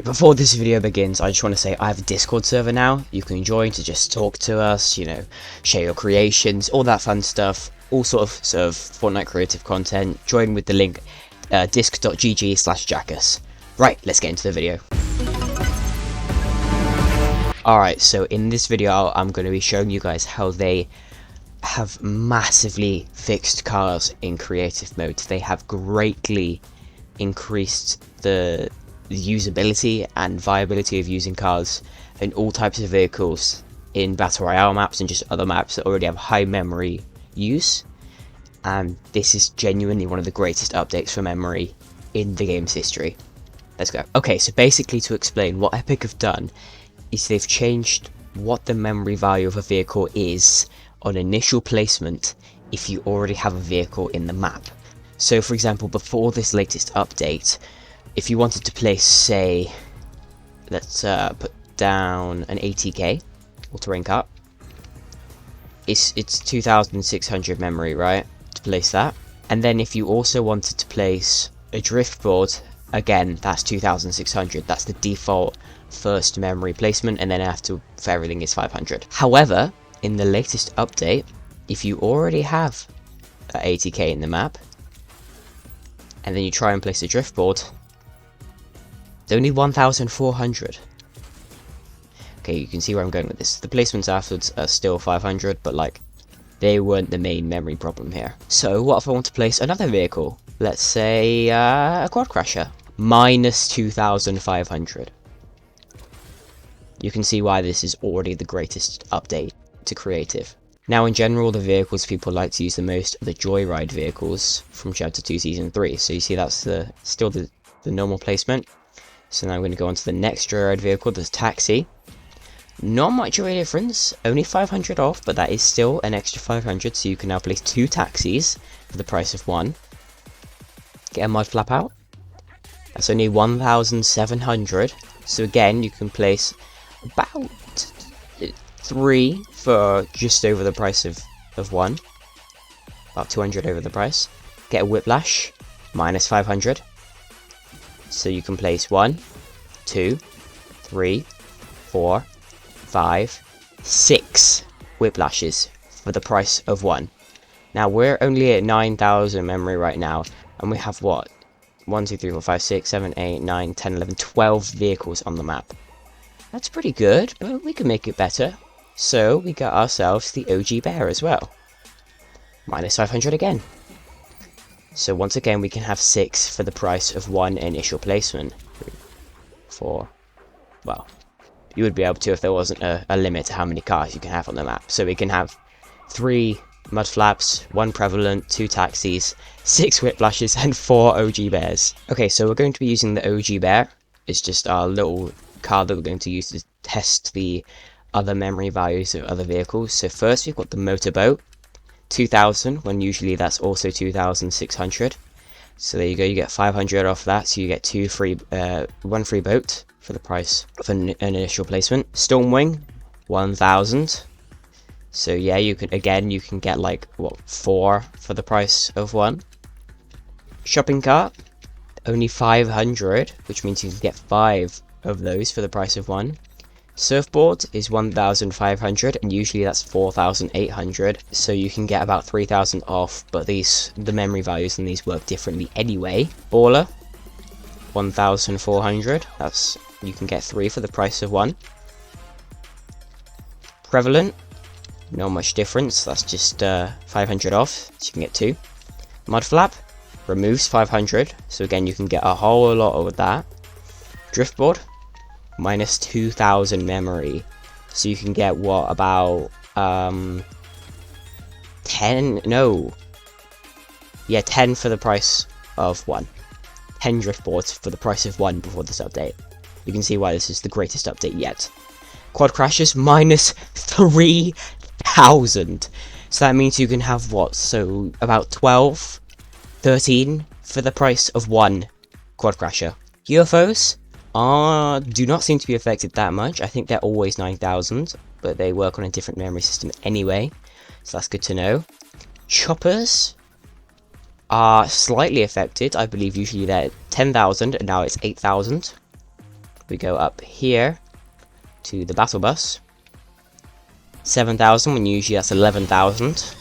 before this video begins, I just want to say I have a Discord server now. You can join to just talk to us, you know, share your creations, all that fun stuff, all sort of Fortnite Creative content. Join with the link disc.gg/Jakus. Right, let's get into the video. Alright, so in this video I'm going to be showing you guys how they have massively fixed cars in creative mode. They have greatly increased the usability and viability of using cars in all types of vehicles in battle royale maps and just other maps that already have high memory use. And this is genuinely one of the greatest updates for memory in the game's history. Let's go. Okay, so basically, to explain, what Epic have done is they've changed what the memory value of a vehicle is on initial placement if you already have a vehicle in the map. So for example, before this latest update, if you wanted to place, say, let's put down an ATK all-terrain car, it's 2600 memory, right, to place that. And then if you also wanted to place a drift board, again, that's 2600. That's the default first memory placement, and then after for everything is 500. However, in the latest update, if you already have an ATK in the map and then you try and place a drift board, it's only 1400. Okay, you can see where I'm going with this. The placements afterwards are still 500, but like, they weren't the main memory problem here. So what if I want to place another vehicle? Let's say a quad crasher. Minus 2500. You can see why this is already the greatest update to creative. Now, in general, the vehicles people like to use the most are the joyride vehicles from Chapter 2 Season 3. So you see that's still the normal placement. So now I'm going to go on to the next joyride vehicle, the taxi. Not much of a difference, only 500 off, but that is still an extra 500, so you can now place 2 taxis for the price of 1. Get a mud flap out. That's only 1700, so again, you can place about 3 for just over the price of 1. About 200 over the price. Get a whiplash, minus 500. So you can place 1, 2, 3, 4, 5, 6 whiplashes for the price of 1. Now we're only at 9000 memory right now, and we have what? 1, 2, 3, 4, 5, 6, 7, 8, 9, 10, 11, 12 vehicles on the map. That's pretty good, but we can make it better. So we got ourselves the OG bear as well. Minus 500 again. So once again, we can have 6 for the price of 1 initial placement. 3, 4, well, you would be able to if there wasn't a limit to how many cars you can have on the map. So we can have 3 mud flaps, 1 prevalent, 2 taxis, 6 whiplashes, and 4 OG bears. Okay, so we're going to be using the OG bear. It's just our little car that we're going to use to test the other memory values of other vehicles. So first we've got the motorboat, 2000, when usually that's also 2600. So there you go, you get 500 off that, so you get 1 free boat for the price of an initial placement. Stormwing, 1000. So yeah, you can get like, what, 4 for the price of 1. Shopping cart, only 500, which means you can get 5 of those for the price of 1. Surfboard is 1500, and usually that's 4800, so you can get about 3000 off, but the memory values in these work differently anyway. Baller, 1400, you can get 3 for the price of 1. Prevalent, not much difference, that's just 500 off, so you can get 2. Mud flap removes 500, so again you can get a whole lot of that. Driftboard, minus 2000 memory, so you can get what, about 10 for the price of 1. 10 drift boards for the price of 1 before this update. You can see why this is the greatest update yet. Quad crashes, minus 3000, so that means you can have what, so about 12, 13 for the price of 1 quad crasher. UFOs do not seem to be affected that much. I think they're always 9000, but they work on a different memory system anyway, so that's good to know. Choppers are slightly affected. I believe usually they're 10,000 and now it's 8,000. We go up here to the battle bus. 7,000 when usually that's 11,000.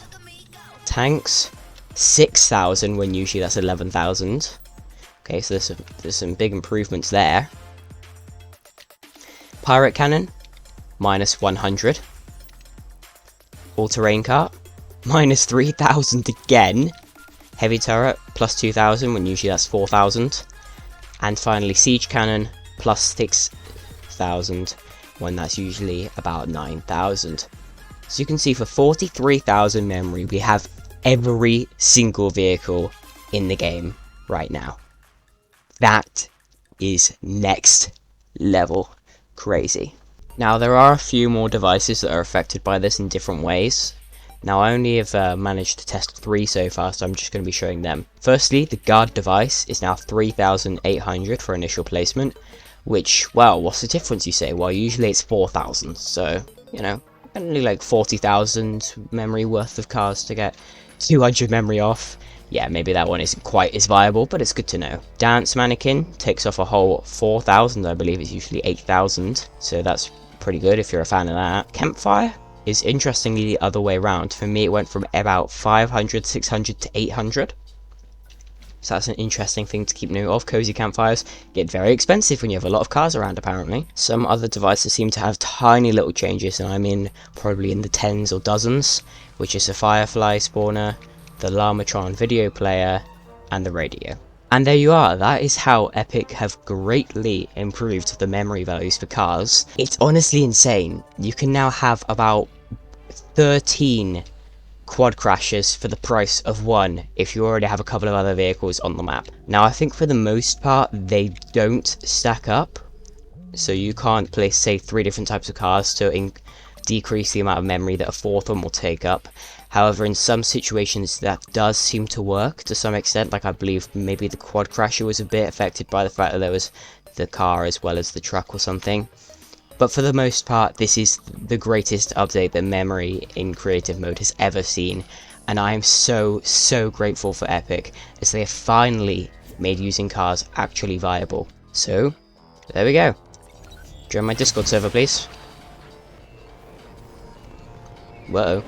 Tanks, 6,000 when usually that's 11,000. Okay, so there's some big improvements there. Pirate cannon, minus 100. All-terrain cart, minus 3,000 again. Heavy turret, plus 2,000 when usually that's 4,000. And finally siege cannon, plus 6,000 when that's usually about 9,000. So you can see for 43,000 memory we have every single vehicle in the game right now. That is next level crazy. Now there are a few more devices that are affected by this in different ways. Now I only have managed to test 3 so far, so I'm just going to be showing them. Firstly, the guard device is now 3,800 for initial placement, which, well, what's the difference you say? Well, usually it's 4,000, so, you know, only like 40,000 memory worth of cars to get 200 memory off. Yeah, maybe that one isn't quite as viable, but it's good to know. Dance mannequin takes off a whole 4,000, I believe it's usually 8,000, so that's pretty good if you're a fan of that. Campfire is interestingly the other way around. For me it went from about 500, 600 to 800. So that's an interesting thing to keep note of. Cozy campfires get very expensive when you have a lot of cars around apparently. Some other devices seem to have tiny little changes, and I mean probably in the tens or dozens, which is the Firefly spawner, the Llamatron video player, and the radio. And there you are, that is how Epic have greatly improved the memory values for cars. It's honestly insane. You can now have about 13 quad crashes for the price of 1 if you already have a couple of other vehicles on the map. Now I think for the most part they don't stack up, so you can't place say 3 different types of cars to decrease the amount of memory that a 4th one will take up. However, in some situations that does seem to work to some extent, like I believe maybe the quad crasher was a bit affected by the fact that there was the car as well as the truck or something. But for the most part, this is the greatest update that memory in creative mode has ever seen, and I am so grateful for Epic, as they have finally made using cars actually viable. So, there we go. Join my Discord server, please. Whoa.